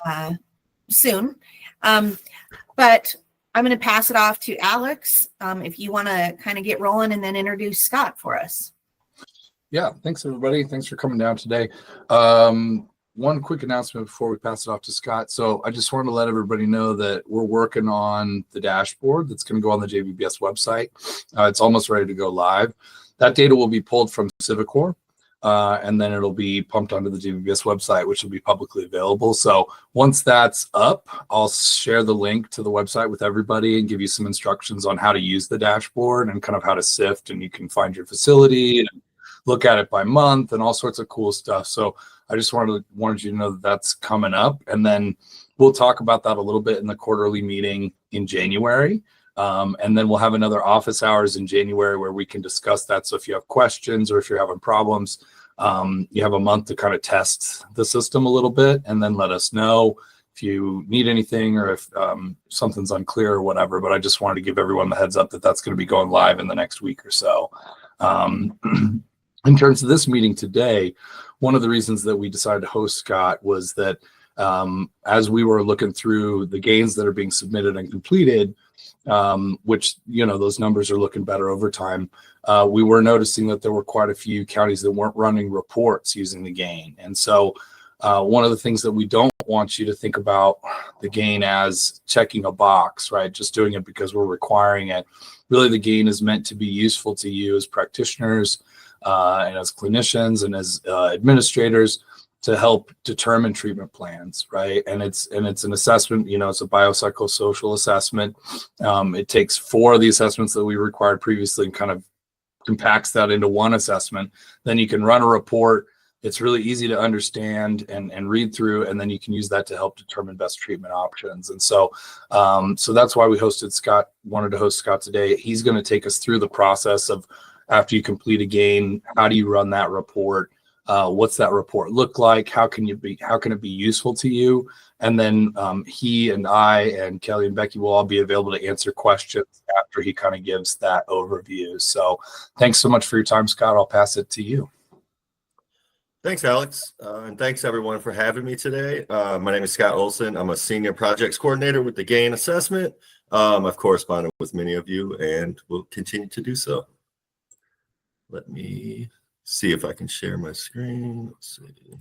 uh, soon. But I'm going to pass it off to Alex if you want to kind of get rolling and then introduce Scott for us. Yeah, thanks everybody. Thanks for coming down today. One quick announcement before we pass it off to Scott. So I just wanted to let everybody know that we're working on the dashboard that's going to go on the JVBS website. It's almost ready to go live. That data will be pulled from Civicor, and then it'll be pumped onto the JVBS website, which will be publicly available. So once that's up, I'll share the link to the website with everybody and give you some instructions on how to use the dashboard and kind of how to sift, and you can find your facility and look at it by month and all sorts of cool stuff. So I just wanted you to know that that's coming up, and then we'll talk about that a little bit in the quarterly meeting in January. And then we'll have another office hours in January where we can discuss that. So if you have questions or if you're having problems, you have a month to kind of test the system a little bit and then let us know if you need anything or if something's unclear or whatever. But I just wanted to give everyone the heads up that that's going to be going live in the next week or so. In terms of this meeting today, one of the reasons that we decided to host Scott was that as we were looking through the gains that are being submitted and completed, which, those numbers are looking better over time, we were noticing that there were quite a few counties that weren't running reports using the gain. And so one of the things that we don't want you to think about the gain as checking a box, right? Just doing it because we're requiring it. Really, the gain is meant to be useful to you as practitioners, and as clinicians and as administrators to help determine treatment plans, right? And it's an assessment, it's a biopsychosocial assessment. It takes 4 of the assessments that we required previously and kind of compacts that into one assessment. Then you can run a report. It's really easy to understand and read through, and then you can use that to help determine best treatment options. And so that's why we wanted to host Scott today. He's going to take us through the process of, after you complete a gain, how do you run that report? What's that report look like? How can it be useful to you? And then he and I and Kelly and Becky will all be available to answer questions after he kind of gives that overview. So thanks so much for your time, Scott. I'll pass it to you. Thanks, Alex. And thanks everyone for having me today. My name is Scott Olson. I'm a senior projects coordinator with the GAIN assessment. I've corresponded with many of you and will continue to do so. Let me see if I can share my screen. Let's see.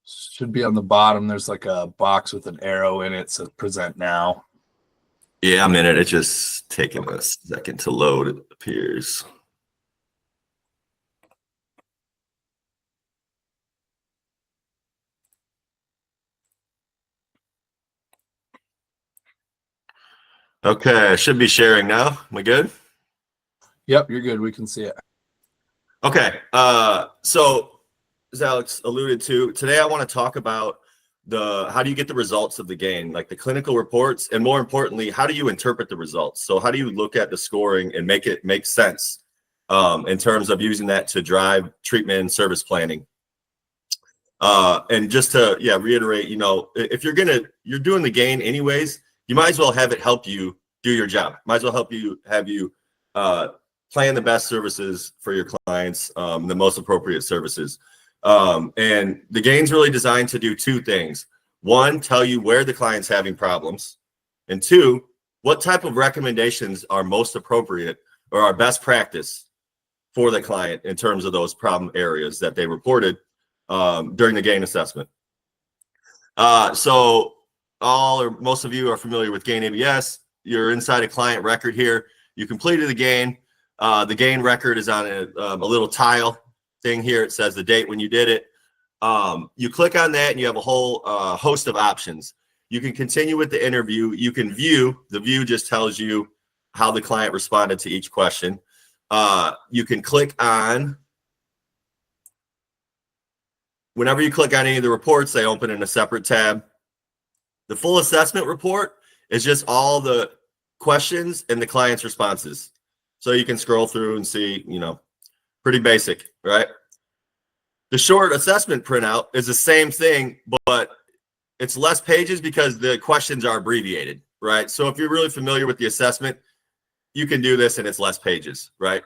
Should be on the bottom. There's like a box with an arrow in it. So present now. Yeah, I'm in it. It's just taking a second to load, it appears. Okay, I should be sharing now. Am I good? Yep, you're good. We can see it. Okay, so as Alex alluded to, today I want to talk about how do you get the results of the GAIN, like the clinical reports, and more importantly, how do you interpret the results? So how do you look at the scoring and make it make sense in terms of using that to drive treatment and service planning? And just to reiterate, if you're doing the GAIN anyways, you might as well have it help you do your job. Might as well have you plan the best services for your clients, the most appropriate services. And the GAIN's really designed to do 2 things. 1, tell you where the client's having problems. And 2, what type of recommendations are most appropriate or are best practice for the client in terms of those problem areas that they reported during the GAIN assessment. So all or most of you are familiar with GAIN ABS. You're inside a client record here. You completed the GAIN. The GAIN record is on a little tile thing here. It says the date when you did it. You click on that and you have a whole host of options. You can continue with the interview. You can view. The view just tells you how the client responded to each question. You can click on. Whenever you click on any of the reports, they open in a separate tab. The full assessment report is just all the questions and the client's responses. So you can scroll through and see, pretty basic, right? The short assessment printout is the same thing, but it's less pages because the questions are abbreviated, right? So if you're really familiar with the assessment, you can do this and it's less pages, right?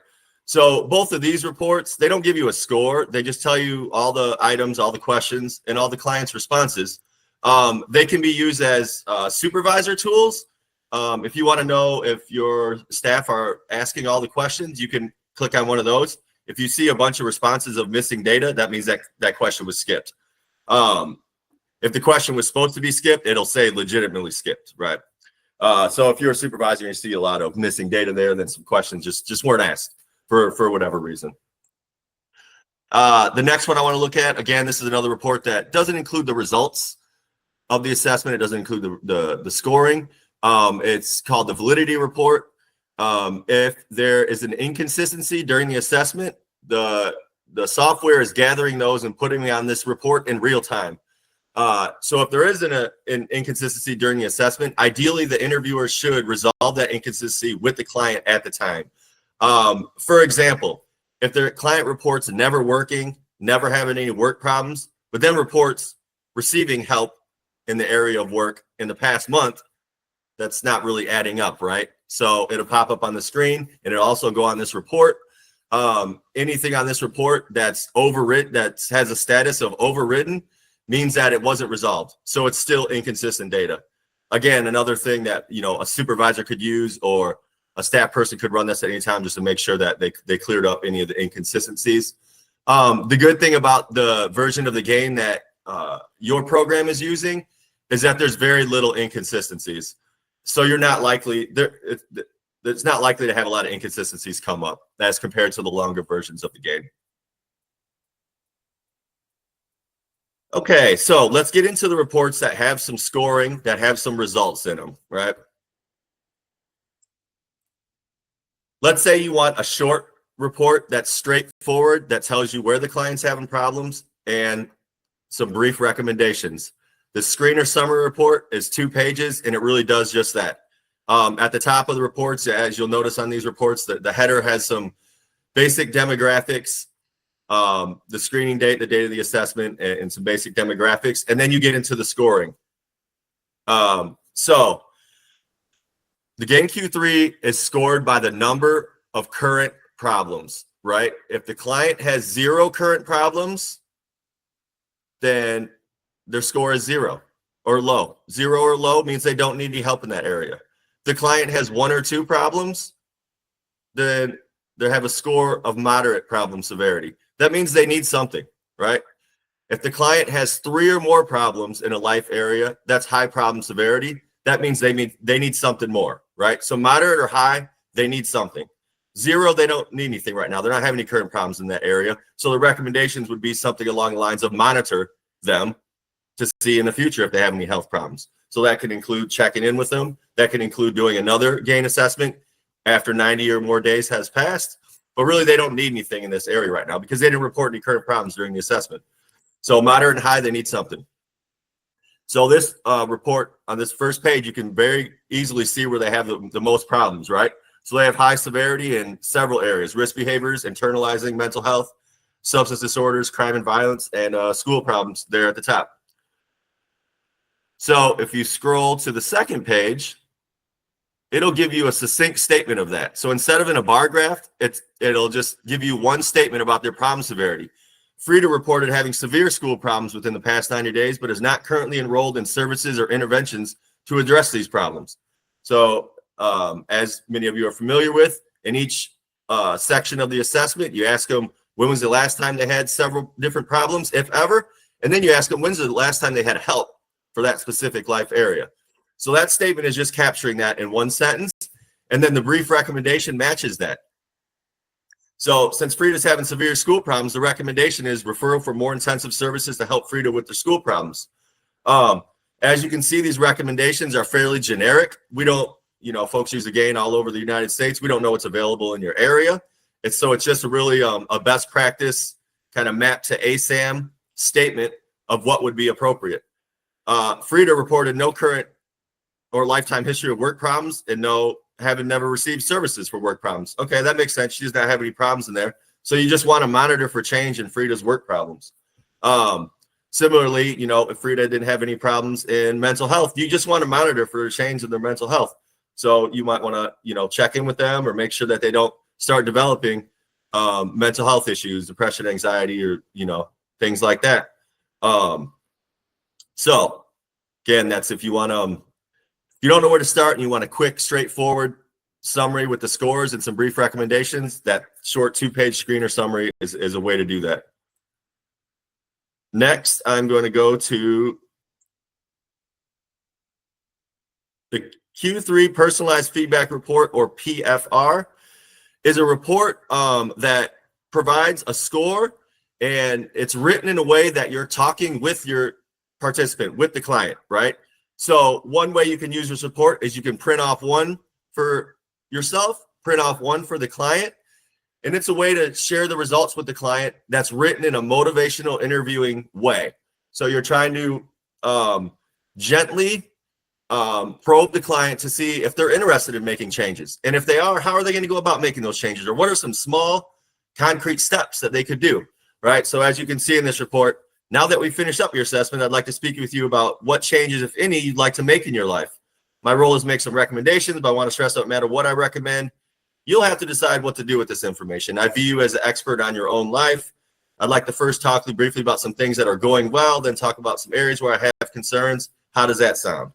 So both of these reports, they don't give you a score. They just tell you all the items, all the questions, and all the client's responses. They can be used as supervisor tools. If you want to know if your staff are asking all the questions, you can click on one of those. If you see a bunch of responses of missing data, that means that that question was skipped. If the question was supposed to be skipped, it'll say legitimately skipped, right? So if you're a supervisor and you see a lot of missing data there, then some questions just weren't asked for whatever reason. The next one I want to look at, again, this is another report that doesn't include the results of the assessment. It doesn't include the scoring. It's called the validity report. If there is an inconsistency during the assessment, the software is gathering those and putting me on this report in real time. So if there is an inconsistency during the assessment, ideally the interviewer should resolve that inconsistency with the client at the time. For example, if the client reports never working, never having any work problems, but then reports receiving help in the area of work in the past month, that's not really adding up, right? So it'll pop up on the screen and it'll also go on this report. Anything on this report that's overwritten, that has a status of overwritten, means that it wasn't resolved. So it's still inconsistent data. Again, another thing that, you know, a supervisor could use or a staff person could run this at any time just to make sure that they cleared up any of the inconsistencies. The good thing about the version of the game that your program is using is that there's very little inconsistencies. So you're not likely, it's not likely to have a lot of inconsistencies come up as compared to the longer versions of the game. Okay, so let's get into the reports that have some scoring, that have some results in them, right? Let's say you want a short report that's straightforward, that tells you where the client's having problems and some brief recommendations. The screener summary report is 2 pages, and it really does just that. At the top of the reports, as you'll notice on these reports, the header has some basic demographics, the screening date, the date of the assessment, and some basic demographics, and then you get into the scoring. So the Gain Q3 is scored by the number of current problems, right? If the client has 0 current problems, then their score is 0 or low. 0 or low means they don't need any help in that area. If the client has 1 or 2 problems, then they have a score of moderate problem severity. That means they need something, right? If the client has 3 or more problems in a life area, that's high problem severity. That means they need something more, right? So moderate or high, they need something. 0, they don't need anything right now. They're not having any current problems in that area. So the recommendations would be something along the lines of monitor them to see in the future if they have any health problems. So that could include checking in with them. That could include doing another GAIN assessment after 90 or more days has passed. But really, they don't need anything in this area right now because they didn't report any current problems during the assessment. So moderate and high, they need something. So this report on this first page, you can very easily see where they have the most problems, right? So they have high severity in several areas: risk behaviors, internalizing mental health, substance disorders, crime and violence, and school problems there at the top. So if you scroll to the second page, it'll give you a succinct statement of that. So instead of in a bar graph, it'll just give you one statement about their problem severity. Frida reported having severe school problems within the past 90 days, but is not currently enrolled in services or interventions to address these problems. So as many of you are familiar with, in each section of the assessment, you ask them, when was the last time they had several different problems, if ever? And then you ask them, when's the last time they had help for that specific life area? So that statement is just capturing that in one sentence. And then the brief recommendation matches that. So since Frida's having severe school problems, the recommendation is referral for more intensive services to help Frida with their school problems. As you can see, these recommendations are fairly generic. We don't, folks use the GAIN all over the United States. We don't know what's available in your area. It's just a really a best practice kind of map to ASAM statement of what would be appropriate. Frida reported no current or lifetime history of work problems and having never received services for work problems. Okay, that makes sense. She does not have any problems in there. So you just want to monitor for change in Frida's work problems. Similarly, if Frida didn't have any problems in mental health, you just want to monitor for a change in their mental health. So you might want to, check in with them or make sure that they don't start developing mental health issues, depression, anxiety, or, things like that. So again, that's if you want to, if you don't know where to start and you want a quick, straightforward summary with the scores and some brief recommendations, that short 2-page screener summary is a way to do that. Next, I'm going to go to the Q3 Personalized Feedback Report, or PFR, is a report that provides a score, and it's written in a way that you're talking with your participant, with the client, right? So one way you can use this report is you can print off one for yourself, print off one for the client, and it's a way to share the results with the client that's written in a motivational interviewing way. So you're trying to gently probe the client to see if they're interested in making changes. And if they are, how are they going to go about making those changes? Or what are some small, concrete steps that they could do, right? So as you can see in this report, now that we finished up your assessment, I'd like to speak with you about what changes, if any, you'd like to make in your life. My role is make some recommendations, but I want to stress, no matter what I recommend, you'll have to decide what to do with this information. I view you as an expert on your own life. I'd like to first talk to you briefly about some things that are going well, then talk about some areas where I have concerns. How does that sound?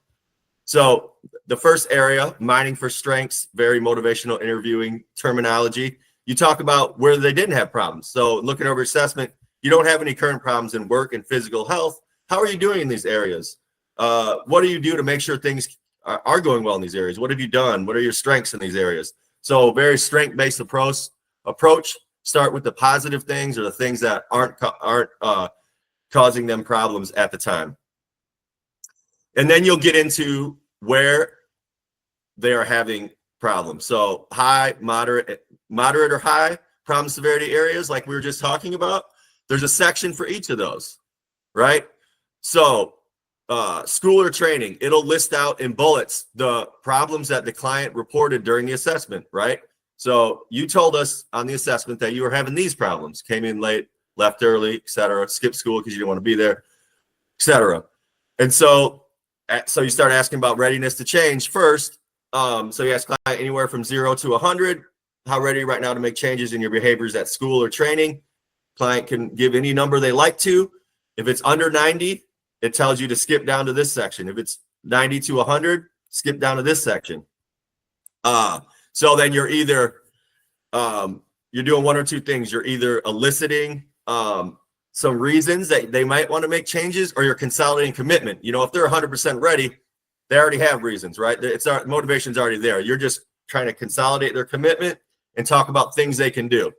So the first area, mining for strengths, very motivational interviewing terminology. You talk about where they didn't have problems. So looking over assessment, you don't have any current problems in work and physical health. How are you doing in these areas? What do you do to make sure things are going well in these areas? What have you done? What are your strengths in these areas? So very strength-based approach. Start with the positive things, or the things that aren't causing them problems at the time. And then you'll get into where they are having problems. So high, moderate or high problem severity areas, like we were just talking about. There's a section for each of those, right? So school or training, it'll list out in bullets the problems that the client reported during the assessment, right? So you told us on the assessment that you were having these problems, came in late, left early, et cetera, skipped school because you didn't want to be there, et cetera. And so you start asking about readiness to change first. So you ask client anywhere from 0 to 100. How ready are you right now to make changes in your behaviors at school or training? Client can give any number they like to. If it's under 90, it tells you to skip down to this section. If it's 90 to 100, skip down to this section. So then you're either you're doing one or two things. You're either eliciting some reasons that they might want to make changes, or you're consolidating commitment. If they're 100% ready, they already have reasons, right? Motivation's already there. You're just trying to consolidate their commitment and talk about things they can do.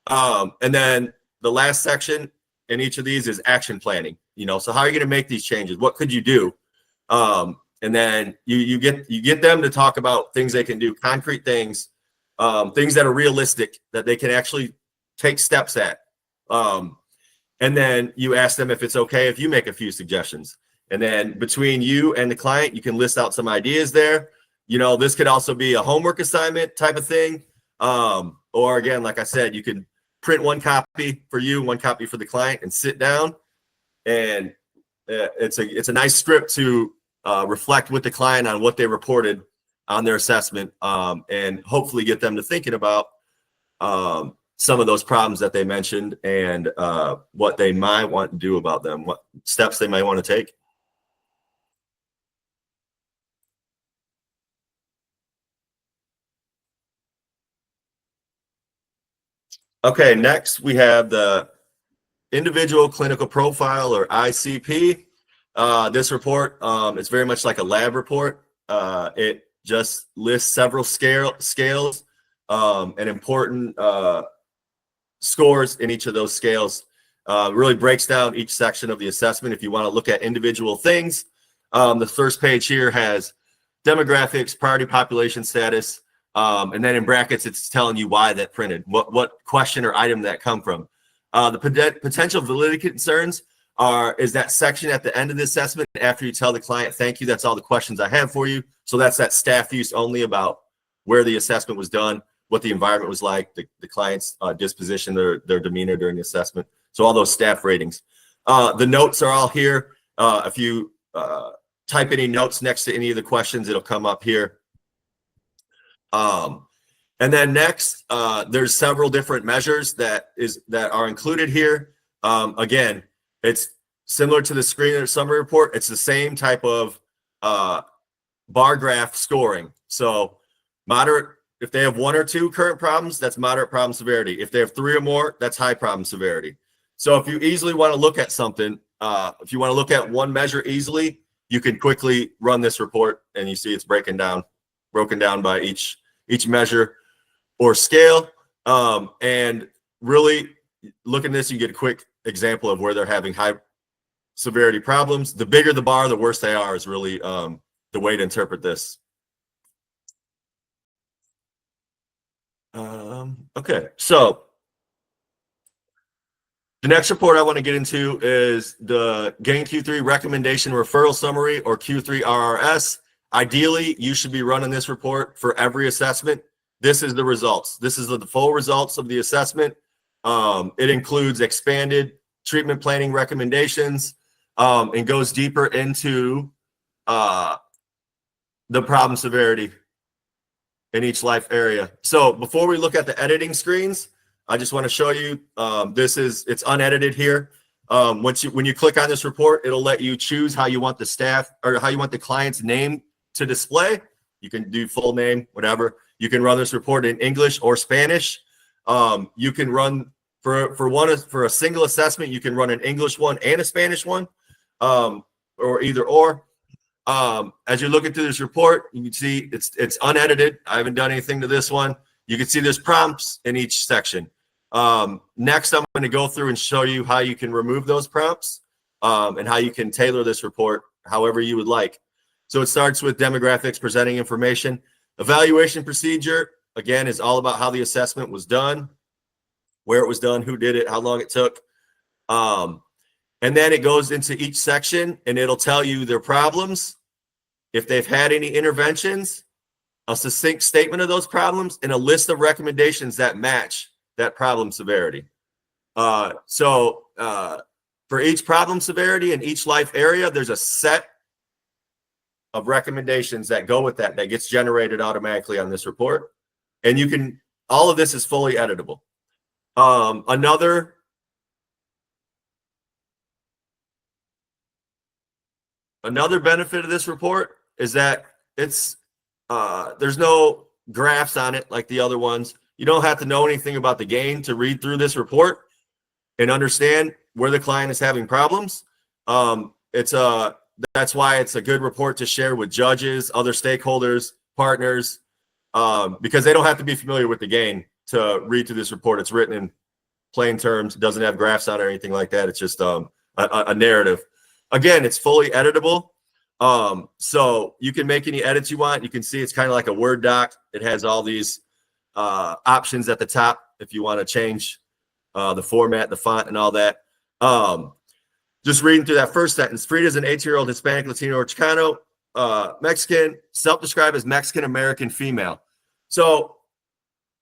And then the last section in each of these is action planning. So how are you going to make these changes? What could you do? And then you get them to talk about things they can do, concrete things, things that are realistic, that they can actually take steps at. And then you ask them if it's okay if you make a few suggestions. And then between you and the client, you can list out some ideas there. This could also be a homework assignment type of thing. Or again, like I said, you can print one copy for you, one copy for the client, and sit down. And it's a nice script to reflect with the client on what they reported on their assessment, and hopefully get them to thinking about some of those problems that they mentioned, and what they might want to do about them, what steps they might want to take. Okay, next we have the Individual Clinical Profile, or ICP. This report, it's very much like a lab report. It just lists several scales and important scores in each of those scales. Really breaks down each section of the assessment if you want to look at individual things. The first page here has demographics, priority population status, and then in brackets it's telling you why that printed, what question or item that come from. The potential validity concerns is that section at the end of the assessment after you tell the client, thank you, that's all the questions I have for you. So that's that staff use only about where the assessment was done, what the environment was like, the client's disposition, their demeanor during the assessment. So all those staff ratings. The notes are all here. If you type any notes next to any of the questions, it'll come up here. And And then next, there's several different measures that are included here. Again, it's similar to the screen summary report. It's the same type of bar graph scoring. So moderate, if they have 1 or 2 current problems, that's moderate problem severity. If they have 3 or more, that's high problem severity. So if you easily want to look at something, if you want to look at one measure easily, you can quickly run this report and you see it's broken down by each measure or scale. And really look at this, you get a quick example of where they're having high severity problems. The bigger the bar, the worse they are is really the way to interpret this. Okay, so the next report I want to get into is the GAIN Q3 recommendation referral summary, or Q3 RRS. Ideally, you should be running this report for every assessment. This is the results. This is the full results of the assessment. It includes expanded treatment planning recommendations and goes deeper into the problem severity in each life area. So before we look at the editing screens, I just want to show you, it's unedited here. When you click on this report, it'll let you choose how you want the staff or how you want the client's name to display. You can do full name, whatever. You can run this report in English or Spanish. You can run for a single assessment, you can run an English one and a Spanish one, or either or. As you're looking through this report, you can see it's unedited. I haven't done anything to this one. You can see there's prompts in each section. Next, I'm going to go through and show you how you can remove those prompts and how you can tailor this report however you would like. So it starts with demographics, presenting information. Evaluation procedure, again, is all about how the assessment was done, where it was done, who did it, how long it took. And then it goes into each section and it'll tell you their problems, if they've had any interventions, a succinct statement of those problems, and a list of recommendations that match that problem severity. So for each problem severity in each life area, there's a set of recommendations that go with that gets generated automatically on this report. And all of this is fully editable. Another benefit of this report is that there's no graphs on it like the other ones. You don't have to know anything about the GAIN to read through this report and understand where the client is having problems. That's why it's a good report to share with judges, other stakeholders, partners, because they don't have to be familiar with the GAIN to read through this report. It's written in plain terms. It doesn't have graphs on it or anything like that. It's just a narrative. Again, it's fully editable. So you can make any edits you want. You can see it's kind of like a Word doc. It has all these options at the top if you want to change the format, the font, and all that. Just reading through that first sentence. Frida is an 18-year-old Hispanic, Latino, or Chicano, Mexican, self-described as Mexican-American female. So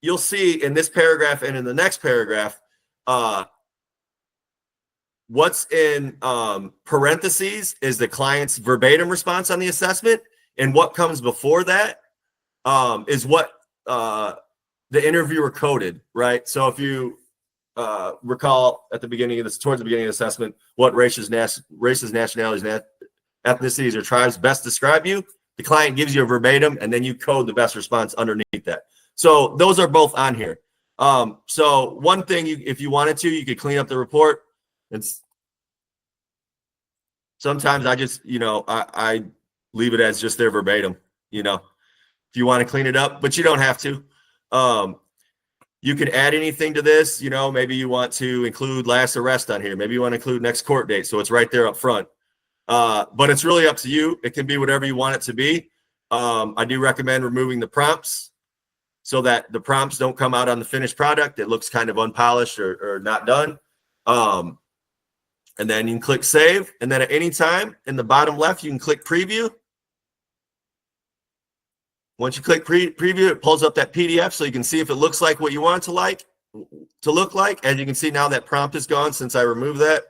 you'll see in this paragraph and in the next paragraph, what's in parentheses is the client's verbatim response on the assessment, and what comes before that is what the interviewer coded, right? So if you recall at the beginning of this, towards the beginning of the assessment, what races, nationalities, ethnicities, or tribes best describe you, the client gives you a verbatim, and then you code the best response underneath that. So those are both on here. So one thing, if you wanted to, you could clean up the report. Sometimes I just, I leave it as just their verbatim, if you want to clean it up, but you don't have to. You can add anything to this, maybe you want to include last arrest on here. Maybe you want to include next court date. So it's right there up front. But it's really up to you. It can be whatever you want it to be. I do recommend removing the prompts so that the prompts don't come out on the finished product. It looks kind of unpolished or not done. And then you can click save. And then at any time in the bottom left, you can click preview. Once you click preview, it pulls up that PDF so you can see if it looks like what you want it to look like. And you can see now that prompt is gone since I removed that.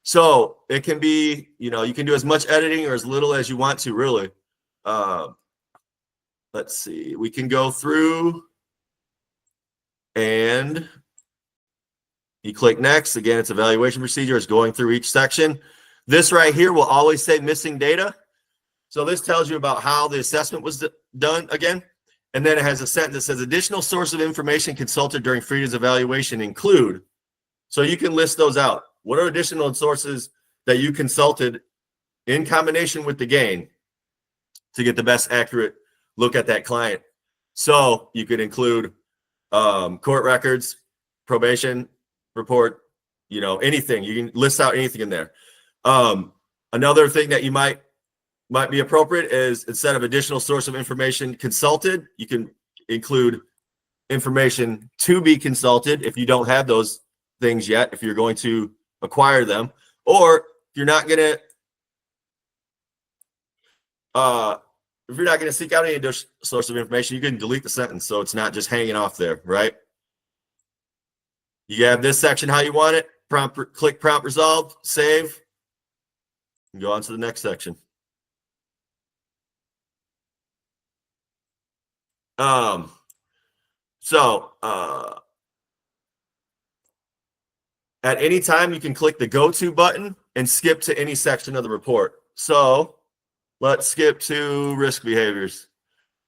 So it can be, you can do as much editing or as little as you want to, really. let's see, we can go through and you click next. Again, it's evaluation procedure. It's going through each section. This right here will always say missing data. So this tells you about how the assessment was done again. And then it has a sentence that says additional source of information consulted during Frida's evaluation include. So you can list those out. What are additional sources that you consulted in combination with the gain to get the best accurate look at that client? So you could include court records, probation report, anything. You can list out anything in there. Another thing that you might be appropriate is instead of additional source of information consulted, you can include information to be consulted if you don't have those things yet, if you're going to acquire them, or if you're not going to seek out any additional source of information, you can delete the sentence so it's not just hanging off there, right? You have this section how you want it. Click prompt resolved, save, and go on to the next section. At any time you can click the go to button and skip to any section of the report. So let's skip to risk behaviors.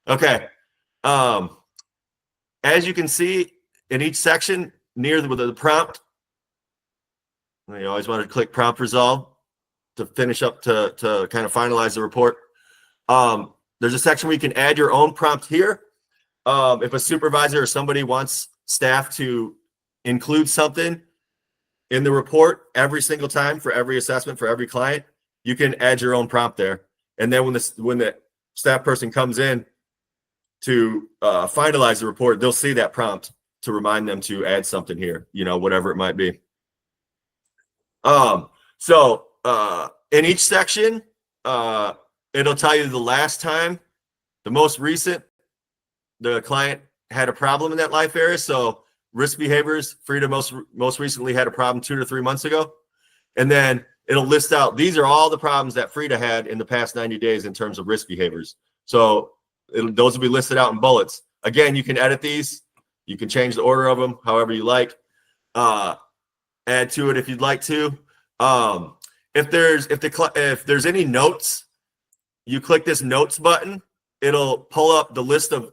Okay. As you can see in each section near the prompt, you always want to click prompt resolve to finish up to kind of finalize the report. There's a section where you can add your own prompt here. If a supervisor or somebody wants staff to include something in the report every single time for every assessment for every client, you can add your own prompt there. And then when the staff person comes in to finalize the report, they'll see that prompt to remind them to add something here, whatever it might be. So in each section, it'll tell you the last time, the most recent, the client had a problem in that life area. So risk behaviors, Frida most recently had a problem 2 to 3 months ago. And then it'll list out, these are all the problems that Frida had in the past 90 days in terms of risk behaviors. So those will be listed out in bullets. Again, you can edit these. You can change the order of them however you like. Add to it if you'd like to. If there's any notes, you click this notes button. It'll pull up the list of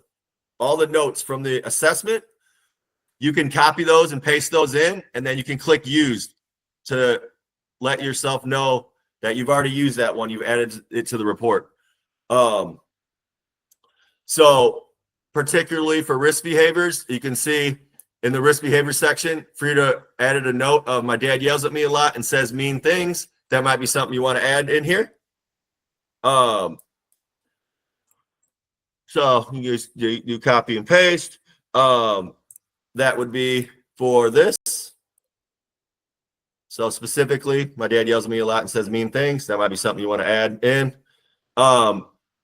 all the notes from the assessment. You can copy those and paste those in, and then you can click used to let yourself know that you've already used that one. You've added it to the report. So particularly for risk behaviors, you can see in the risk behavior section, Frida added a note of my dad yells at me a lot and says mean things. That might be something you want to add in here. So you copy and paste. That would be for this. So specifically, my dad yells at me a lot and says mean things. That might be something you want to add in.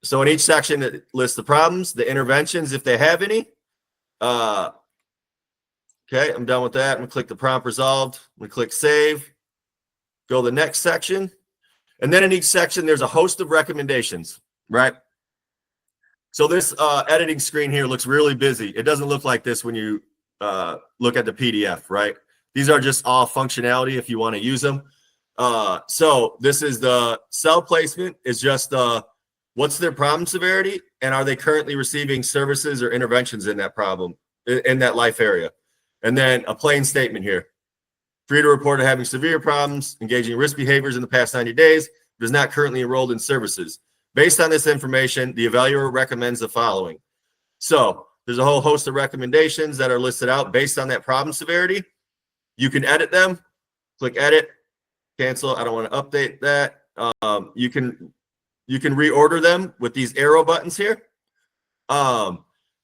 So in each section, it lists the problems, the interventions, if they have any. Okay, I'm done with that. I'm gonna click the prompt resolved. I'm gonna click save. Go to the next section. And then in each section, there's a host of recommendations, right? So this editing screen here looks really busy. It doesn't look like this when you look at the PDF, right? These are just all functionality if you want to use them. So this is the cell placement is just what's their problem severity and are they currently receiving services or interventions in that problem, in that life area? And then a plain statement here. Frida reported having severe problems, engaging in risk behaviors in the past 90 days, but is not currently enrolled in services. Based on this information, the evaluator recommends the following. So there's a whole host of recommendations that are listed out based on that problem severity. You can edit them, click edit, cancel. I don't want to update that. You can reorder them with these arrow buttons here.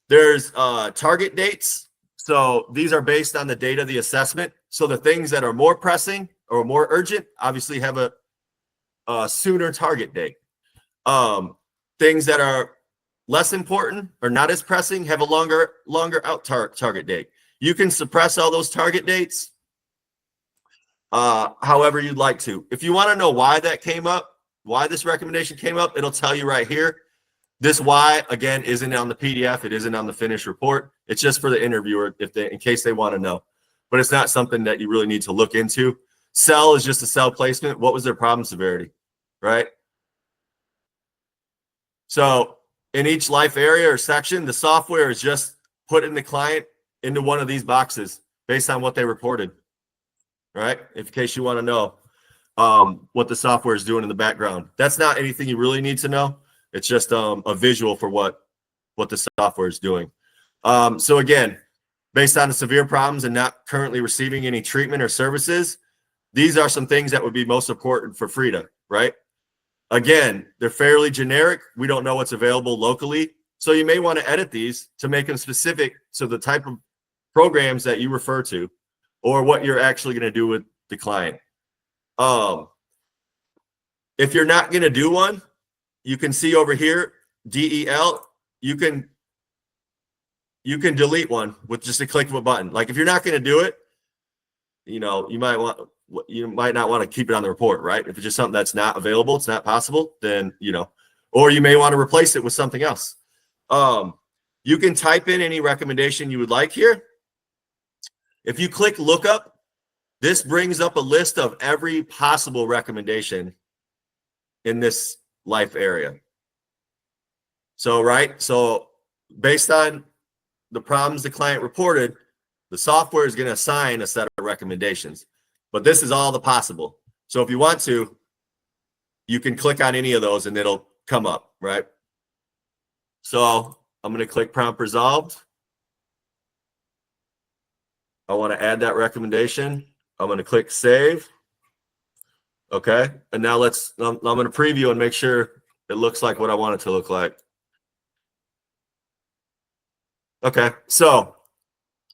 There's target dates. So these are based on the date of the assessment. So the things that are more pressing or more urgent obviously have a sooner target date. Things that are less important or not as pressing have a longer out target date. You can suppress all those target dates however you'd like to. If you want to know why that came up, why this recommendation came up, it'll tell you right here. This why, again, isn't on the PDF. It isn't on the finished report. It's just for the interviewer in case they want to know. But it's not something that you really need to look into. Cell is just a cell placement. What was their problem severity, right? So in each life area or section, the software is just putting the client into one of these boxes based on what they reported, right? In case you want to know what the software is doing in the background. That's not anything you really need to know. It's just a visual for what the software is doing. So again, based on the severe problems and not currently receiving any treatment or services, these are some things that would be most important for Frida, right? Again, they're fairly generic. We don't know what's available locally. So you may want to edit these to make them specific to the type of programs that you refer to or what you're actually going to do with the client. If you're not going to do one, you can see over here, DEL, you can delete one with just a click of a button. Like if you're not going to do it, you might not want to keep it on the report, right? If it's just something that's not available, it's not possible, then, or you may want to replace it with something else. You can type in any recommendation you would like here. If you click lookup, this brings up a list of every possible recommendation in this life area. So, right. So based on the problems the client reported, the software is going to assign a set of recommendations, but this is all the possible. So if you want to, you can click on any of those and it'll come up, right? So I'm going to click prompt resolved. I want to add that recommendation. I'm going to click save. Okay. And now I'm going to preview and make sure it looks like what I want it to look like. Okay. So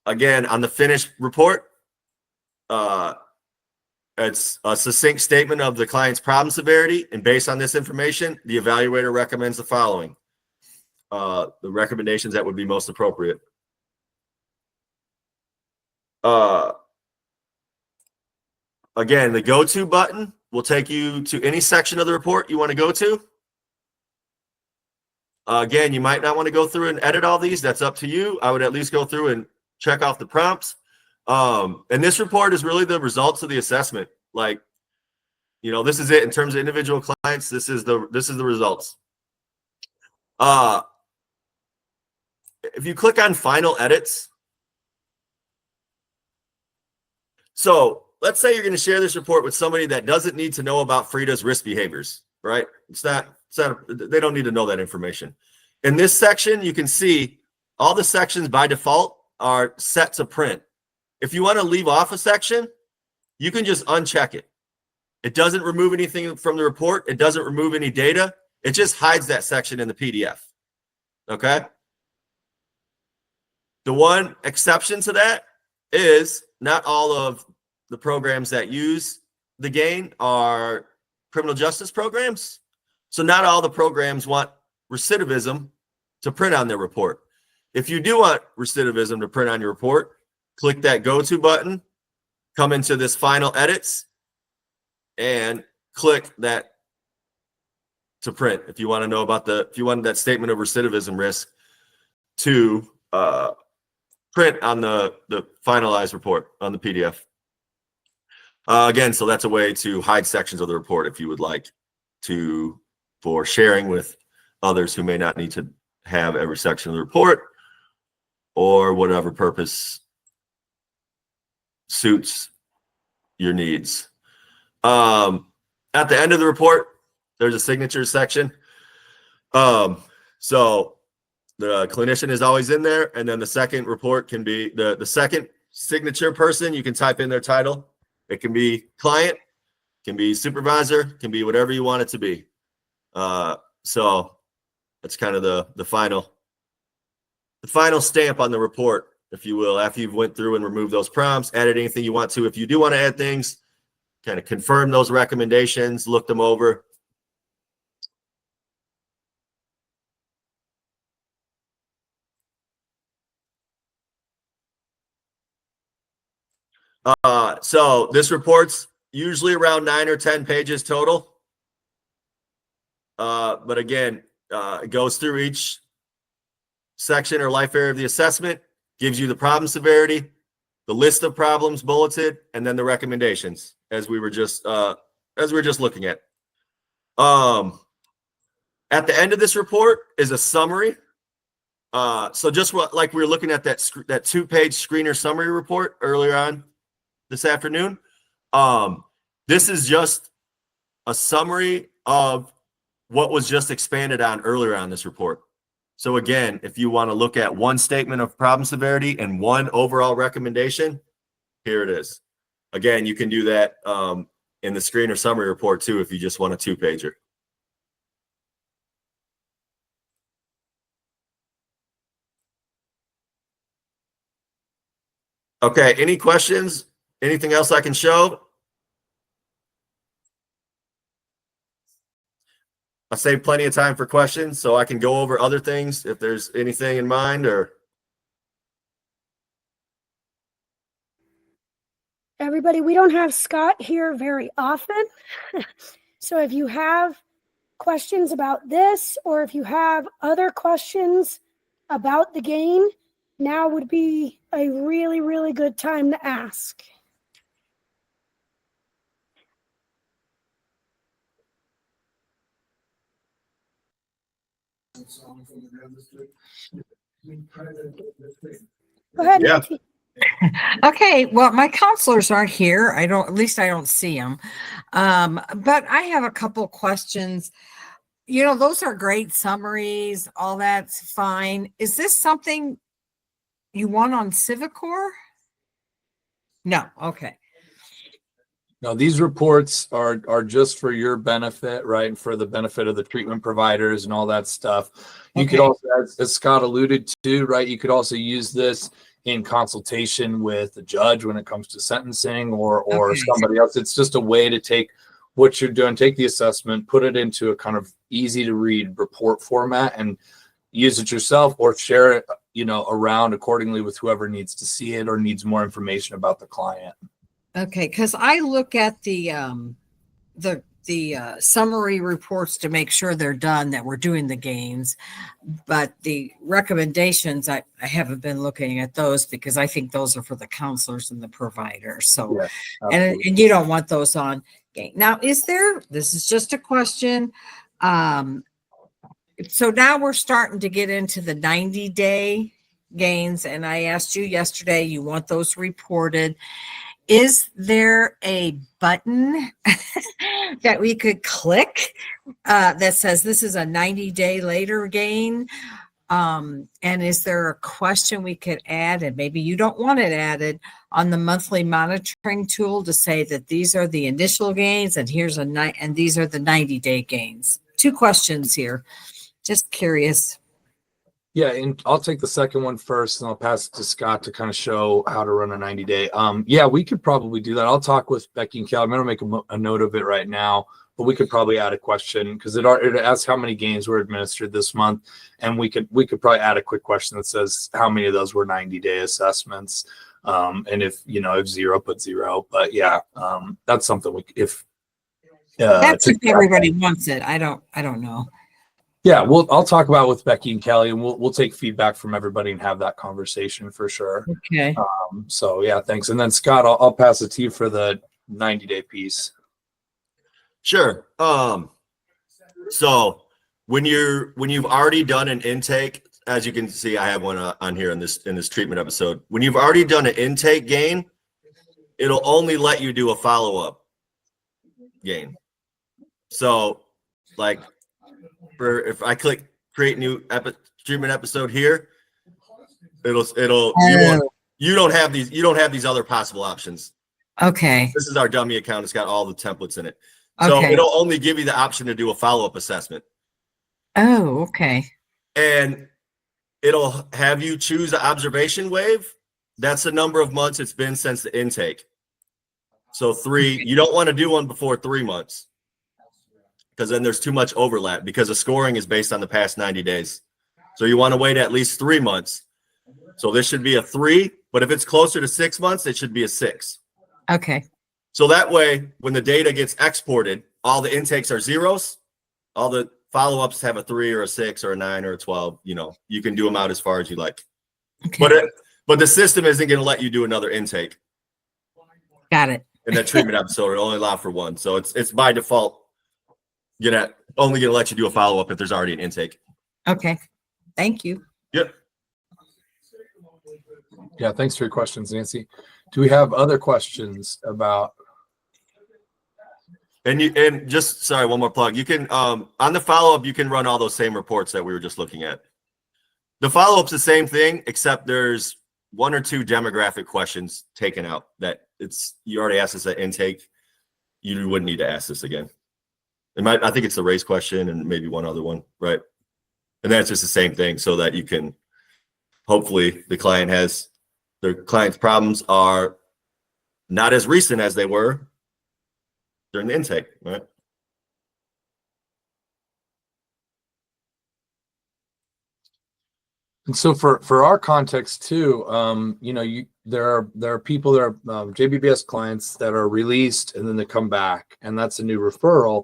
again, on the finished report, it's a succinct statement of the client's problem severity. And based on this information, the evaluator recommends the following, the recommendations that would be most appropriate. Again, the go-to button will take you to any section of the report you want to go to. Again, you might not want to go through and edit all these. That's up to you. I would at least go through and check off the prompts. And this report is really the results of the assessment. Like, this is it in terms of individual clients. This is the results. If you click on final edits, so let's say you're going to share this report with somebody that doesn't need to know about Frida's risk behaviors, right? They don't need to know that information. In this section, you can see all the sections by default are set to print. If you want to leave off a section, you can just uncheck it. It doesn't remove anything from the report. It doesn't remove any data. It just hides that section in the PDF. Okay? The one exception to that is not all of the programs that use the GAIN are criminal justice programs. So not all the programs want recidivism to print on their report. If you do want recidivism to print on your report, click that go-to button, come into this final edits, and click that to print. If you want to know about if you want that statement of recidivism risk to print on the finalized report on the PDF. Again, so that's a way to hide sections of the report if you would like to, for sharing with others who may not need to have every section of the report or whatever purpose suits your needs. At the end of the report, there's a signature section. So the clinician is always in there, and then the second report can be the second signature person. You can type in their title. It can be client, can be supervisor, can be whatever you want it to be. So that's kind of the final stamp on the report, if you will, after you've went through and removed those prompts, added anything you want to. If you do want to add things, kind of confirm those recommendations, look them over. So this report's usually around 9 or 10 pages total. But again, It goes through each section or life area of the assessment, gives you the problem severity, the list of problems bulleted, and then the recommendations as we were just looking at. At the end of this report is a summary. So just like we were looking at that 2-page screener summary report earlier on this afternoon. This is just a summary of what was just expanded on earlier on this report. So again, if you want to look at one statement of problem severity and one overall recommendation, here it is. Again, you can do that in the screener summary report too if you just want a 2-pager. Okay, any questions? Anything else I can show? I saved plenty of time for questions, so I can go over other things if there's anything in mind or. Everybody, we don't have Scott here very often. So if you have questions about this, or if you have other questions about the game, now would be a really, really good time to ask. Go ahead, Yeah. Nancy. Okay, well, my counselors aren't here. At least I don't see them. But I have a couple questions. You know, those are great summaries. All that's fine. Is this something you want on Civicor? No. Okay. No, these reports are just for your benefit, right? And for the benefit of the treatment providers and all that stuff. You could Okay. also, as Scott alluded to, right? You could also use this in consultation with the judge when it comes to sentencing or Okay. somebody else. It's just a way to take what you're doing, take the assessment, put it into a kind of easy to read report format and use it yourself or share it, around accordingly with whoever needs to see it or needs more information about the client. Okay, because I look at the summary reports to make sure they're done, that we're doing the gains, but the recommendations I haven't been looking at those because I think those are for the counselors and the providers. So, Yeah, and you don't want those on gain. Now, this is just a question. So now we're starting to get into the 90-day gains, and I asked you yesterday, you want those reported. Is there a button that we could click that says this is a 90-day later gain? And is there a question we could add, and maybe you don't want it added, on the monthly monitoring tool to say that these are the initial gains and and these are the 90-day gains? 2 questions here. Just curious. Yeah, and I'll take the second one first, and I'll pass it to Scott to kind of show how to run a 90-day. Yeah, we could probably do that. I'll talk with Becky and Cal. I'm going to make a note of it right now, but we could probably add a question because it asks how many games were administered this month, and we could probably add a quick question that says how many of those were 90-day assessments, and if 0, put 0. But yeah, that's something That's if everybody wants it. I don't know. Yeah, I'll talk about it with Becky and Kelly, and we'll take feedback from everybody and have that conversation for sure. Okay. So yeah, thanks. And then Scott, I'll pass it to you for the 90-day piece. Sure. So when you've already done an intake, as you can see, I have one on here in this treatment episode. When you've already done an intake gain, it'll only let you do a follow-up gain. So like if I click create new treatment episode here, you don't have these other possible options. Okay. This is our dummy account. It's got all the templates in it. So Okay. it'll only give you the option to do a follow-up assessment. Oh, okay. And it'll have you choose the observation wave. That's the number of months it's been since the intake. So 3, you don't want to do one before 3 months because then there's too much overlap because the scoring is based on the past 90 days. So you want to wait at least 3 months. So this should be a 3, but if it's closer to 6 months, it should be a 6. Okay. So that way, when the data gets exported, all the intakes are zeros, all the follow-ups have a 3 or a 6 or a 9 or a 12. You know, you can do them out as far as you like. Okay. But the system isn't going to let you do another intake Got it. in that treatment episode. It only allow for one. So it's by default only going to let you do a follow-up if there's already an intake. Okay. Thank you. Yep. Yeah, thanks for your questions, Nancy. Do we have other questions about? And just sorry, one more plug. You can on the follow-up, you can run all those same reports that we were just looking at. The follow-up's the same thing, except there's 1 or 2 demographic questions taken out that you already asked us at intake. You wouldn't need to ask this again. I think it's the race question and maybe one other one, right? And that's just the same thing so that you can, hopefully their client's problems are not as recent as they were during the intake, right? And so for our context too, there are people that are JBBS clients that are released and then they come back, and that's a new referral.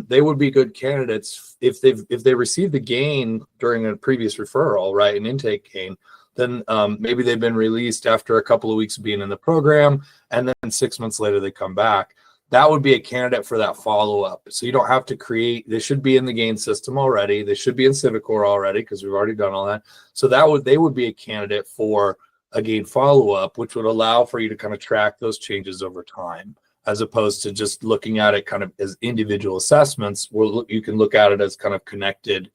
They would be good candidates if they received the gain during a previous referral, right, an intake gain. Then maybe they've been released after a couple of weeks of being in the program, and then 6 months later they come back. That would be a candidate for that follow-up. So you don't have to they should be in the gain system already. They should be in Civicor already because we've already done all that. So they would be a candidate for a gain follow-up, which would allow for you to kind of track those changes over time, as opposed to just looking at it kind of as individual assessments. You can look at it as kind of connected.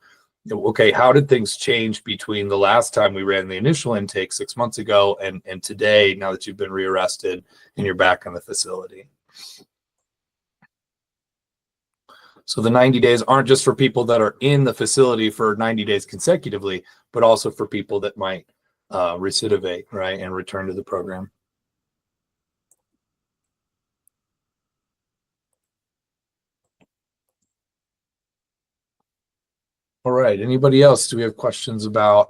Okay, how did things change between the last time we ran the initial intake 6 months ago and today, now that you've been rearrested and you're back in the facility? So the 90 days aren't just for people that are in the facility for 90 days consecutively, but also for people that might recidivate, right, and return to the program. All right. Anybody else? Do we have questions about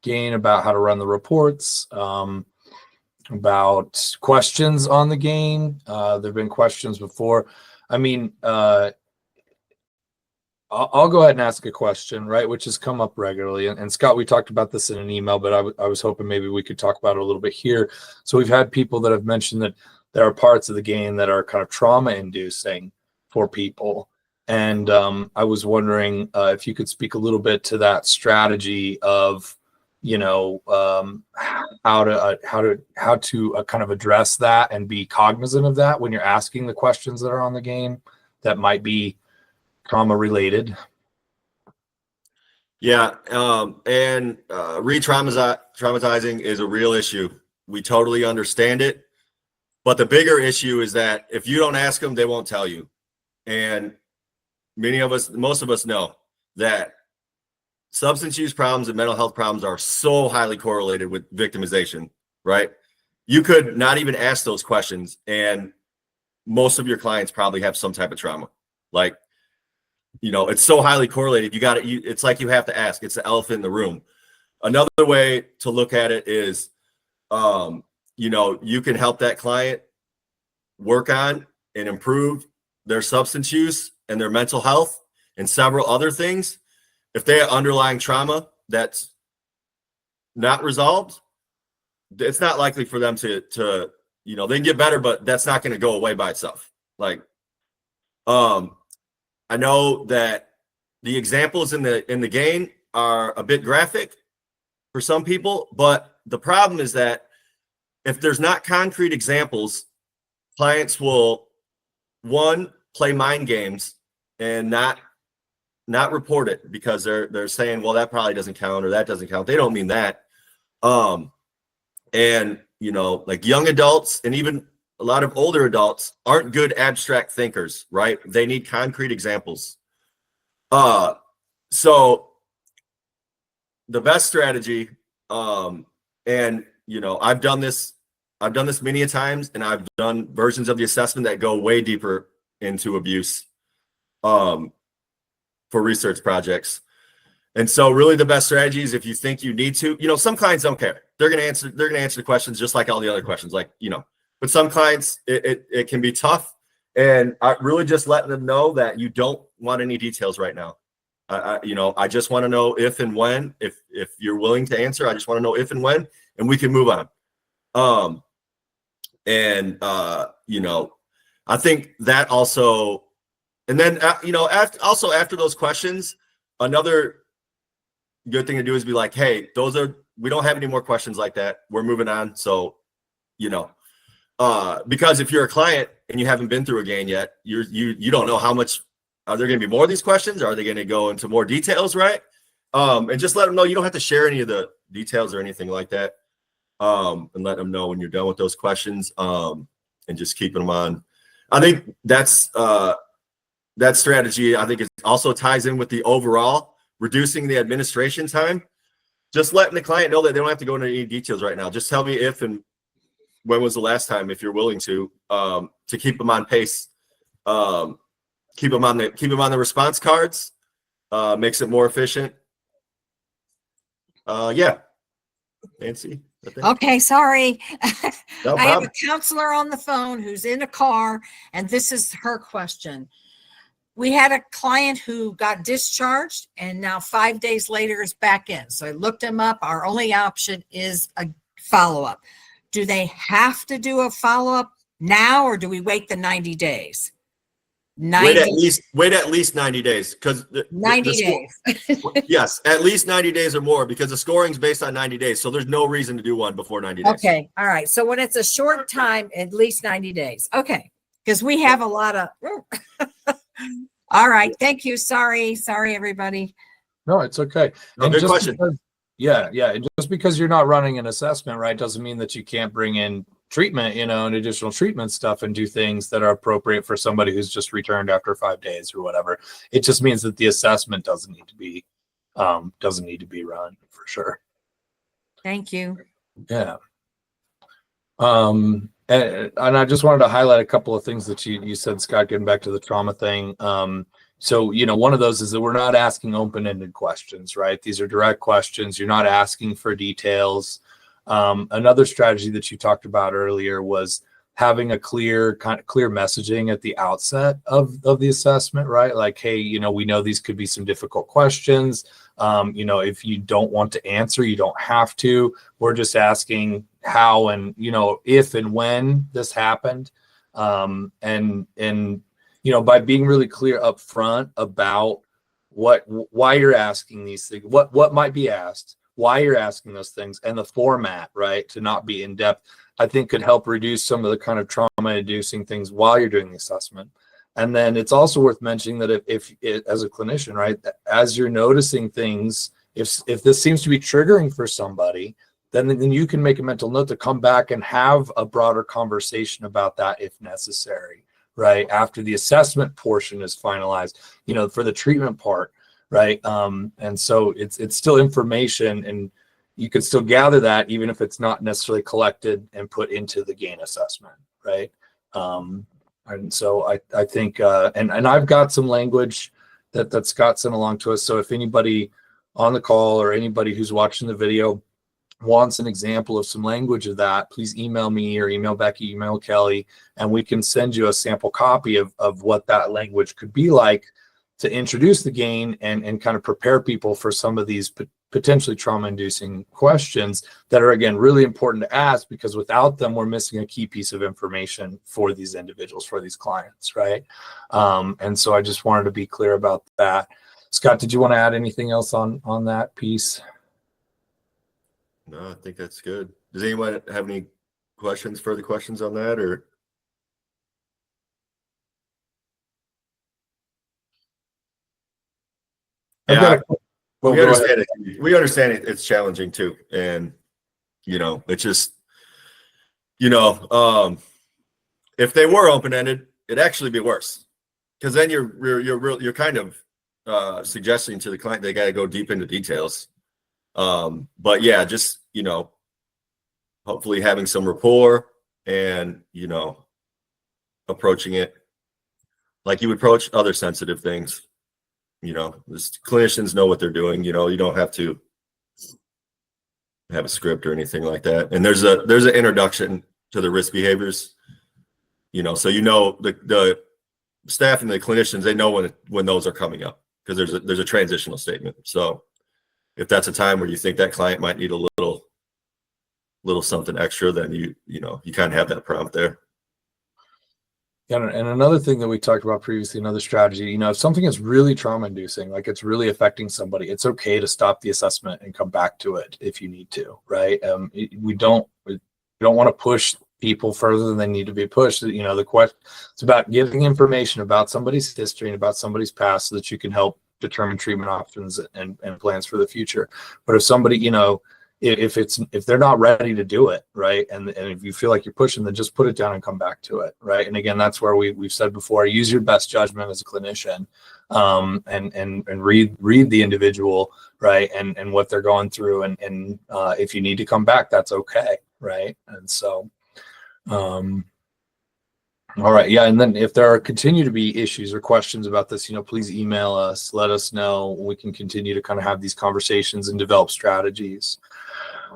gain, about how to run the reports, about questions on the gain? There have been questions before. I mean, I'll go ahead and ask a question, right, which has come up regularly. And Scott, we talked about this in an email, but I was hoping maybe we could talk about it a little bit here. So we've had people that have mentioned that there are parts of the gain that are kind of trauma-inducing for people. And I was wondering if you could speak a little bit to that strategy of, how to kind of address that and be cognizant of that when you're asking the questions that are on the gain that might be trauma related. Yeah, and re-traumatizing is a real issue. We totally understand it, but the bigger issue is that if you don't ask them, they won't tell you. And most of us know that substance use problems and mental health problems are so highly correlated with victimization, right? You could not even ask those questions, and most of your clients probably have some type of trauma. Like, it's so highly correlated. It's like you have to ask. It's the elephant in the room. Another way to look at it is, you can help that client work on and improve their substance use and their mental health and several other things. If they have underlying trauma that's not resolved, it's not likely for them to they can get better, but that's not going to go away by itself. Like, I know that the examples in the gain are a bit graphic for some people, but the problem is that if there's not concrete examples, clients will, one, play mind games and not report it because they're saying, well, that probably doesn't count or that doesn't count. They don't mean that. And like young adults and even a lot of older adults aren't good abstract thinkers, right? They need concrete examples. So the best strategy, and I've done this many a times, and I've done versions of the assessment that go way deeper into abuse, for research projects. And so really the best strategy is if you think you need to, some clients don't care. They're going to answer the questions just like all the other questions, but some clients, it can be tough And I really just letting them know that you don't want any details right now. I just want to know if and when, if you're willing to answer, I just want to know if and when, and we can move on. I think that also, and then, after those questions, another good thing to do is be like, hey, we don't have any more questions like that. We're moving on. So, because if you're a client and you haven't been through a game yet, you don't know how much, are there going to be more of these questions? Are they going to go into more details? Right. And just let them know you don't have to share any of the details or anything like that. And let them know when you're done with those questions. And just keeping them on. I think that's that strategy. I think it also ties in with the overall reducing the administration time. Just letting the client know that they don't have to go into any details right now. Just tell me if and when was the last time, if you're willing to keep them on pace. Keep them on the response cards. Makes it more efficient. Yeah. Nancy. Okay, sorry. No I have problem. a counselor on the phone who's in a car, and this is her question. We had a client who got discharged, and now 5 days later is back in. So I looked him up. Our only option is a follow-up. Do they have to do a follow-up now, or do we wait the 90 days? Wait at least 90 days, because 90 days. Yes, at least 90 days or more, because the scoring's based on 90 days. So there's no reason to do one before 90 days. Okay. All right. So when it's a short time, at least 90 days. Okay. Because we have a lot of. All right. Thank you. Sorry, everybody. No, it's okay. No, And good just question. because- yeah. And just because you're not running an assessment, right, doesn't mean that you can't bring in treatment, and additional treatment stuff and do things that are appropriate for somebody who's just returned after 5 days or whatever. It just means that the assessment doesn't need to be run for sure. Thank you. Yeah. And I just wanted to highlight a couple of things that you said, Scott, getting back to the trauma thing. So, one of those is that we're not asking open-ended questions, right? These are direct questions. You're not asking for details. Another strategy that you talked about earlier was having a clear messaging at the outset of the assessment, right? Like, hey, we know these could be some difficult questions. If you don't want to answer, you don't have to. We're just asking how and, if and when this happened. By being really clear up front about why you're asking these things, what might be asked, why you're asking those things, and the format, right, to not be in depth, I think could help reduce some of the kind of trauma-inducing things while you're doing the assessment. And then it's also worth mentioning that if as a clinician, right, as you're noticing things, if this seems to be triggering for somebody, then you can make a mental note to come back and have a broader conversation about that if necessary, right, after the assessment portion is finalized, for the treatment part. Right. And so it's still information, and you can still gather that even if it's not necessarily collected and put into the GAIN assessment. Right. And so I think and I've got some language that Scott sent along to us. So if anybody on the call or anybody who's watching the video wants an example of some language of that, please email me or email Becky, email Kelly, and we can send you a sample copy of what that language could be like to introduce the GAIN and kind of prepare people for some of these potentially trauma-inducing questions that are, again, really important to ask, because without them, we're missing a key piece of information for these individuals, for these clients, right? And so I just wanted to be clear about that. Scott, did you want to add anything else on that piece? No, I think that's good. Does anyone have any further questions on that, or? Yeah, we understand it. We understand it. It's challenging too, and it's just, if they were open-ended, it'd actually be worse, because then you're kind of suggesting to the client they got to go deep into details. But yeah, just hopefully having some rapport and approaching it like you would approach other sensitive things. This clinicians know what they're doing. You don't have to have a script or anything like that. And there's an introduction to the risk behaviors, So the staff and the clinicians, they know when those are coming up, because there's a transitional statement. So if that's a time where you think that client might need a little something extra, then you kind of have that prompt there. And another thing that we talked about previously, another strategy, if something is really trauma inducing, like it's really affecting somebody, it's okay to stop the assessment and come back to it if you need to, right? We don't want to push people further than they need to be pushed. The question, it's about giving information about somebody's history and about somebody's past so that you can help determine treatment options and plans for the future. But if somebody, if they're not ready to do it, right, and if you feel like you're pushing, then just put it down and come back to it, right? And again, that's where we've said before, use your best judgment as a clinician, and read the individual, right, and what they're going through, and if you need to come back, that's okay, right? And so all right. Yeah. And then if there continue to be issues or questions about this, please email us, let us know. We can continue to kind of have these conversations and develop strategies.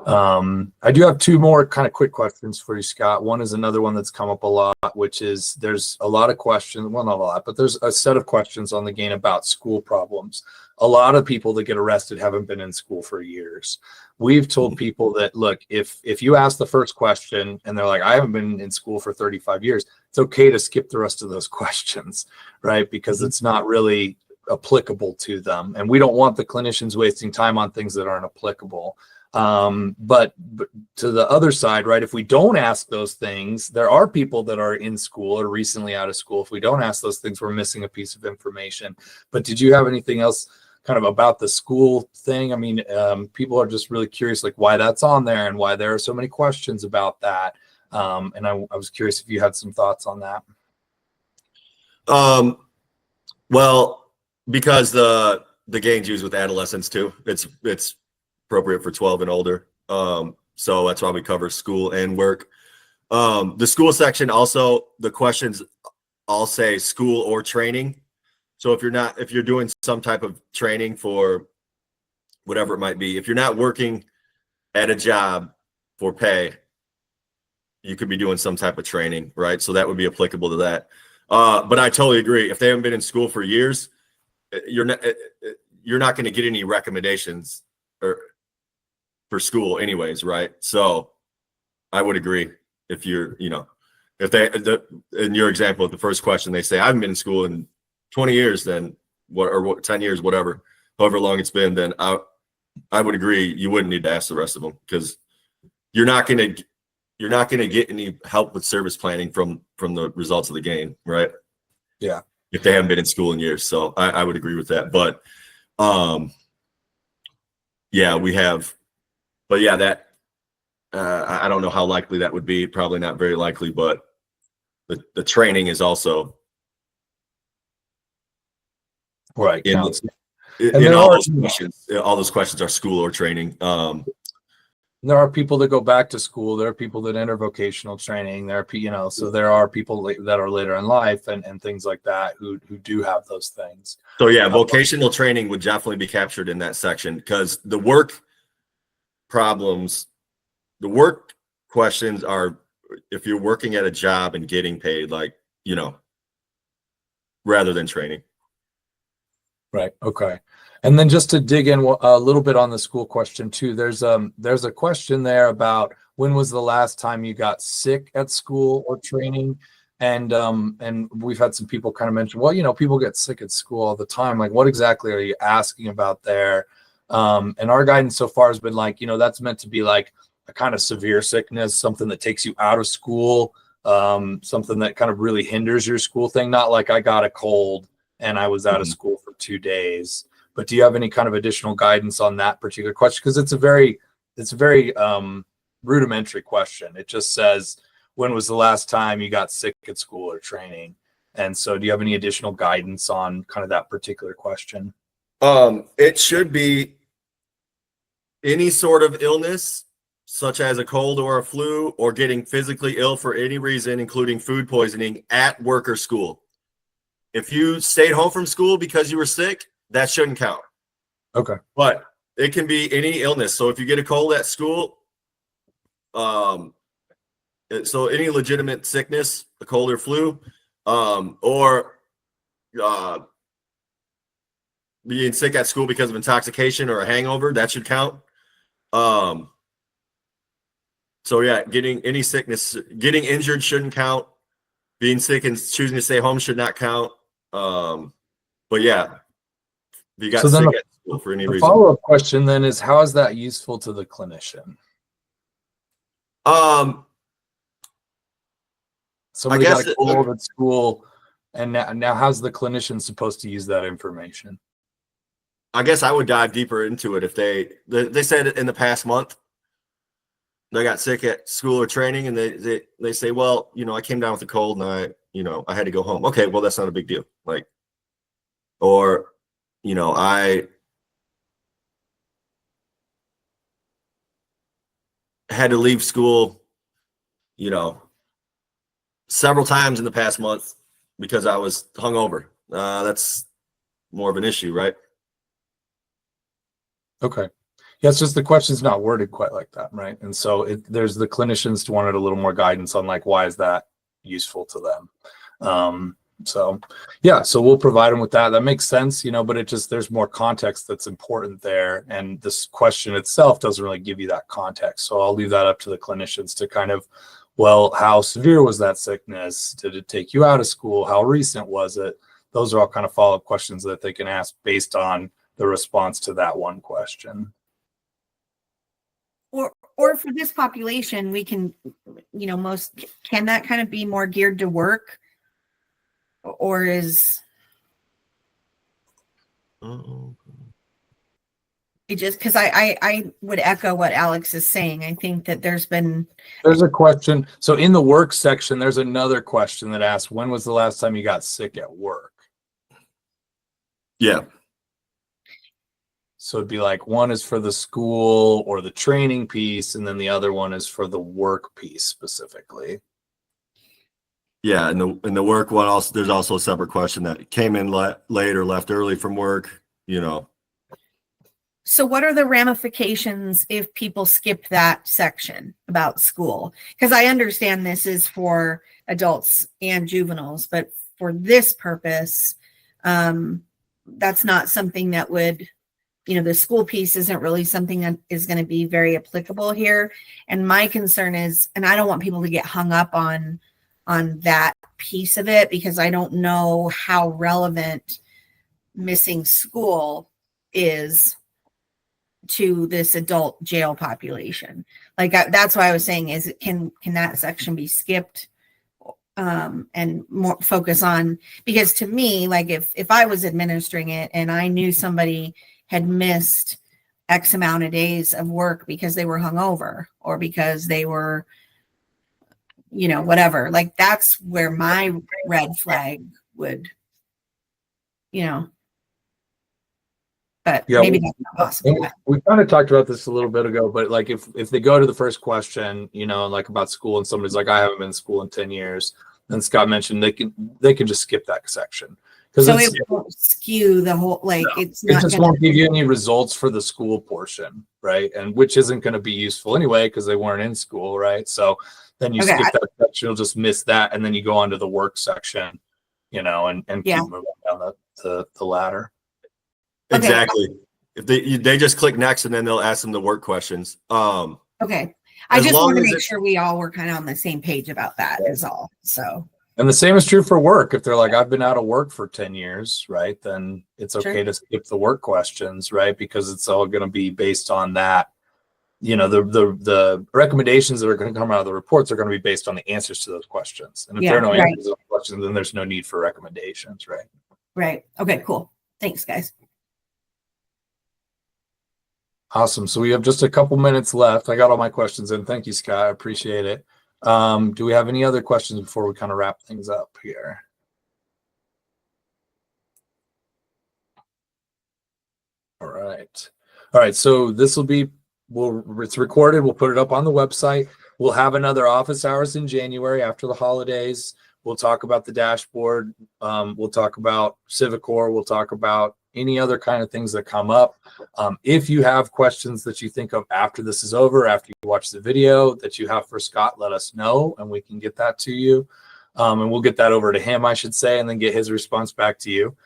I do have two more kind of quick questions for you, Scott. One is another one that's come up a lot, which is there's a lot of questions, well, not a lot, but there's a set of questions on the GAIN about school problems. A lot of people that get arrested haven't been in school for years. We've told people that, look, if you ask the first question and they're like, I haven't been in school for 35 years, it's okay to skip the rest of those questions, right? Because it's not really applicable to them. And we don't want the clinicians wasting time on things that aren't applicable. But to the other side, right, if we don't ask those things, there are people that are in school or recently out of school. If we don't ask those things, we're missing a piece of information. But did you have anything else kind of about the school thing? I mean, people are just really curious, like why that's on there and why there are so many questions about that. And I was curious if you had some thoughts on that. Well, because the GAIN's used with adolescents too. It's appropriate for 12 and older. So that's why we cover school and work. The school section also, the questions all say school or training. So if you're doing some type of training for whatever it might be, if you're not working at a job for pay, you could be doing some type of training, right? So that would be applicable to that. But I totally agree. If they haven't been in school for years, you're not going to get any recommendations for school anyways, right? So I would agree. If you're, if they, in your example, the first question, they say, I haven't been in school in 20 years, then or 10 years, whatever, however long it's been, then I would agree. You wouldn't need to ask the rest of them, because you're not going to get any help with service planning from the results of the GAIN, right? Yeah. If they haven't been in school in years. So I would agree with that. But yeah, we have, but yeah, that I don't know how likely that would be. Probably not very likely, but the training is also right. In all those questions are school or training. There are people that go back to school. There are people that enter vocational training. There are, so there are people that are later in life and things like that who do have those things. So yeah, vocational training would definitely be captured in that section, because the work problems, the work questions are if you're working at a job and getting paid, like, rather than training. Right. Okay. And then just to dig in a little bit on the school question too, there's a question there about when was the last time you got sick at school or training, and we've had some people kind of mention, well, people get sick at school all the time. Like, what exactly are you asking about there? And our guidance so far has been like, that's meant to be like a kind of severe sickness, something that takes you out of school, something that kind of really hinders your school thing. Not like I got a cold and I was out of school for 2 days. But do you have any kind of additional guidance on that particular question? Because it's a very rudimentary question. It just says, when was the last time you got sick at school or training? And so do you have any additional guidance on kind of that particular question? It should be any sort of illness, such as a cold or a flu, or getting physically ill for any reason, including food poisoning, at work or school. If you stayed home from school because you were sick, that shouldn't count. Okay. But it can be any illness. So if you get a cold at school, So any legitimate sickness, a cold or flu, or being sick at school because of intoxication or a hangover, that should count. So yeah, getting any sickness, getting injured shouldn't count. Being sick and choosing to stay home should not count. But yeah, if you got So then sick at school for any The reason. follow-up question then is, how is that useful to the clinician? Somebody got guess a cold at school, and now how's the clinician supposed to use that information? I guess I would dive deeper into it if they said in the past month they got sick at school or training, and they say, well, I came down with a cold and I had to go home. Okay, well, that's not a big deal. Like, or I had to leave school, several times in the past month because I was hungover. That's more of an issue, right? Okay. Yeah, it's just the question's not worded quite like that, right? And so there's the clinicians wanted a little more guidance on like, why is that useful to them? So we'll provide them with that. That makes sense, but there's more context that's important there. And this question itself doesn't really give you that context. So I'll leave that up to the clinicians to kind of, well, how severe was that sickness? Did it take you out of school? How recent was it? Those are all kind of follow-up questions that they can ask based on the response to that one question. Or for this population, we can, can that kind of be more geared to work? Or is it just because I would echo what Alex is saying. I think that there's a question. So in the work section, there's another question that asks, when was the last time you got sick at work? Yeah. So it'd be like, one is for the school or the training piece, and then the other one is for the work piece specifically. Yeah, and the work one also, there's also a separate question that came in late or left early from work, So what are the ramifications if people skip that section about school? Because I understand this is for adults and juveniles, but for this purpose, that's not something that would, the school piece isn't really something that is going to be very applicable here. And my concern is, and I don't want people to get hung up on that piece of it, because I don't know how relevant missing school is to this adult jail population. Like that's why I was saying is, can that section be skipped and more focus on, because to me, like if I was administering it and I knew somebody had missed X amount of days of work because they were hungover or because they were, whatever, like that's where my red flag would, but Yeah, maybe that's not possible. We kind of talked about this a little bit ago, but like if they go to the first question, like about school, and somebody's like, I haven't been in school in 10 years, then Scott mentioned they can just skip that section. So it won't skew the whole, like it's It not just won't give you any results for the school portion, right? And which isn't going to be useful anyway, because they weren't in school, right? So then you skip that section, you'll just miss that, and then you go on to the work section, and keep moving down the ladder. Exactly. If they just click next, and then they'll ask them the work questions. Okay. I just want to make sure we all were kind of on the same page about that is all. So. And the same is true for work. If they're like, I've been out of work for 10 years, right? Then it's okay to skip the work questions, right? Because it's all going to be based on that. The recommendations that are going to come out of the reports are going to be based on the answers to those questions. And if there are no answers to those questions, then there's no need for recommendations, right? Right. Okay, cool. Thanks, guys. Awesome. So we have just a couple minutes left. I got all my questions in. Thank you, Scott. I appreciate it. Do we have any other questions before we kind of wrap things up here? All right. So this will be, it's recorded. We'll put it up on the website. We'll have another office hours in January after the holidays. We'll talk about the dashboard. We'll talk about Civicor. We'll talk about any other kind of things that come up. If you have questions that you think of after this is over, after you watch the video that you have for Scott, let us know and we can get that to you. And we'll get that over to him, I should say, and then get his response back to you.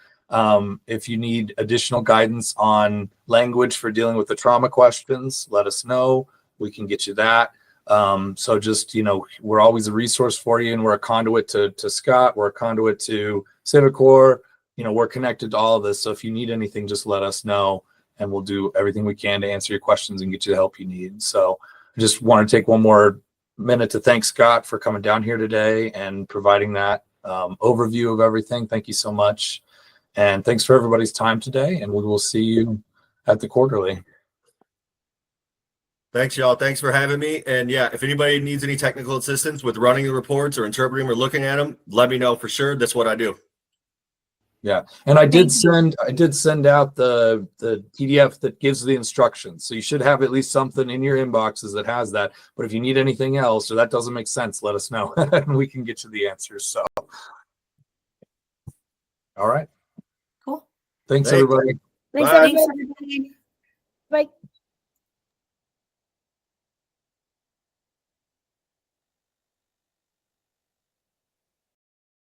If you need additional guidance on language for dealing with the trauma questions, let us know. We can get you that. So just, we're always a resource for you, and we're a conduit to Scott. We're a conduit to Civicor. We're connected to all of this. So if you need anything, just let us know, and we'll do everything we can to answer your questions and get you the help you need. So I just want to take one more minute to thank Scott for coming down here today and providing that overview of everything. Thank you so much. And thanks for everybody's time today. And we will see you at the quarterly. Thanks, y'all. Thanks for having me. And yeah, if anybody needs any technical assistance with running the reports or interpreting or looking at them, let me know for sure. That's what I do. Yeah. And I did send out the PDF that gives the instructions. So you should have at least something in your inboxes that has that. But if you need anything else or that doesn't make sense, let us know and we can get you the answers. So, all right. Cool. Thanks Thanks. everybody. Thanks, Bye. everybody. Thanks, everybody. Bye.